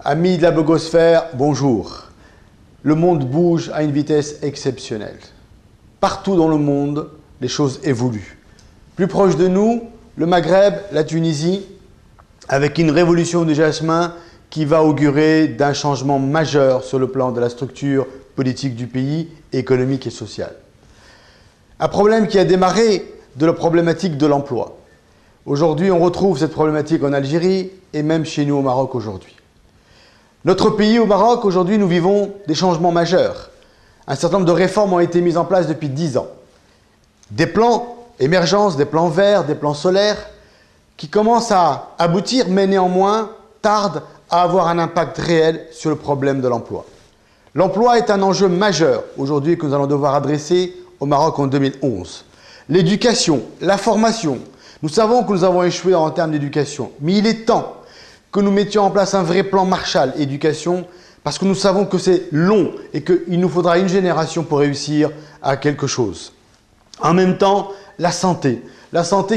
Amis de la blogosphère, bonjour. Le monde bouge à une vitesse exceptionnelle. Partout dans le monde, les choses évoluent. Plus proche de nous, le Maghreb, la Tunisie, avec une révolution du jasmin qui va augurer d'un changement majeur sur le plan de la structure politique du pays, économique et sociale. Un problème qui a démarré de la problématique de l'emploi. Aujourd'hui, on retrouve cette problématique en Algérie et même chez nous au Maroc aujourd'hui. Notre pays, au Maroc, aujourd'hui, nous vivons des changements majeurs. Un certain nombre de réformes ont été mises en place depuis 10 ans. Des plans émergence, des plans verts, des plans solaires qui commencent à aboutir, mais néanmoins tardent à avoir un impact réel sur le problème de l'emploi. L'emploi est un enjeu majeur aujourd'hui que nous allons devoir adresser au Maroc en 2011. L'éducation, la formation. Nous savons que nous avons échoué en termes d'éducation, mais il est temps que nous mettions en place un vrai plan Marshall éducation, parce que nous savons que c'est long et qu'il nous faudra une génération pour réussir à quelque chose. En même temps, la santé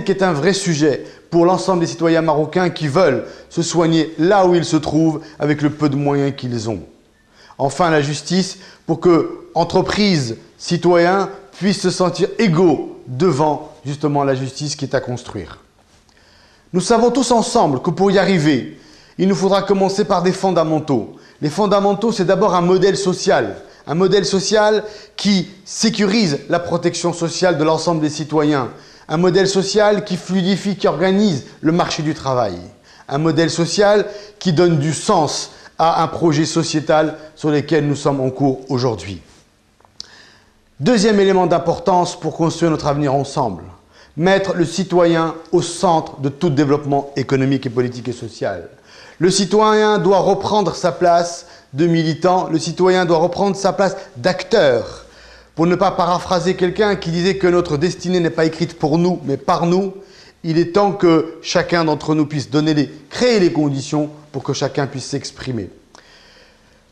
qui est un vrai sujet pour l'ensemble des citoyens marocains qui veulent se soigner là où ils se trouvent avec le peu de moyens qu'ils ont. Enfin, la justice pour que entreprises, citoyens puissent se sentir égaux devant justement la justice qui est à construire. Nous savons tous ensemble que pour y arriver, il nous faudra commencer par des fondamentaux. Les fondamentaux, c'est d'abord un modèle social qui sécurise la protection sociale de l'ensemble des citoyens, un modèle social qui fluidifie, qui organise le marché du travail, un modèle social qui donne du sens à un projet sociétal sur lequel nous sommes en cours aujourd'hui. Deuxième élément d'importance pour construire notre avenir ensemble, mettre le citoyen au centre de tout développement économique et politique et social. Le citoyen doit reprendre sa place de militant, le citoyen doit reprendre sa place d'acteur. Pour ne pas paraphraser quelqu'un qui disait que notre destinée n'est pas écrite pour nous, mais par nous, il est temps que chacun d'entre nous puisse créer les conditions pour que chacun puisse s'exprimer.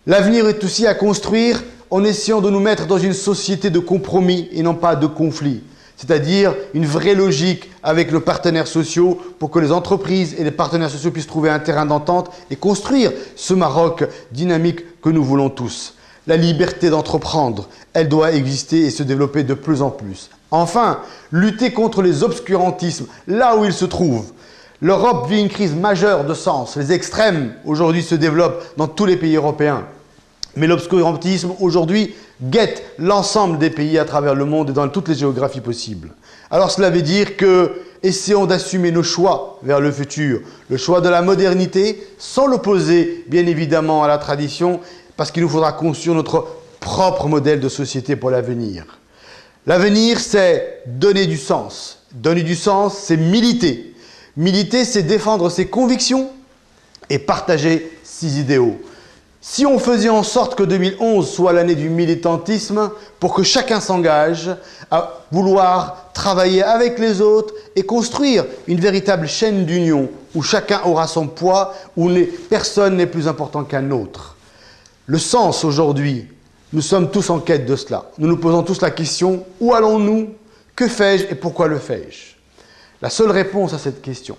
L'avenir est aussi à construire en essayant de nous mettre dans une société de compromis et non pas de conflit. C'est-à-dire une vraie logique avec nos partenaires sociaux pour que les entreprises et les partenaires sociaux puissent trouver un terrain d'entente et construire ce Maroc dynamique que nous voulons tous. La liberté d'entreprendre, elle doit exister et se développer de plus en plus. Enfin, lutter contre les obscurantismes, là où ils se trouvent. L'Europe vit une crise majeure de sens. Les extrêmes, aujourd'hui, se développent dans tous les pays européens. Mais l'obscurantisme, aujourd'hui, guette l'ensemble des pays à travers le monde et dans toutes les géographies possibles. Alors cela veut dire que essayons d'assumer nos choix vers le futur, le choix de la modernité, sans l'opposer bien évidemment à la tradition, parce qu'il nous faudra construire notre propre modèle de société pour l'avenir. L'avenir, c'est donner du sens. Donner du sens, c'est militer. Militer, c'est défendre ses convictions et partager ses idéaux. Si on faisait en sorte que 2011 soit l'année du militantisme, pour que chacun s'engage à vouloir travailler avec les autres et construire une véritable chaîne d'union où chacun aura son poids, où personne n'est plus important qu'un autre. Le sens aujourd'hui, nous sommes tous en quête de cela. Nous nous posons tous la question, où allons-nous? Que fais-je et pourquoi le fais-je? La seule réponse à cette question,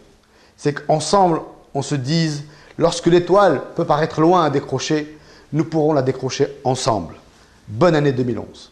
c'est qu'ensemble, on se dise, lorsque l'étoile peut paraître loin à décrocher, nous pourrons la décrocher ensemble. Bonne année 2011.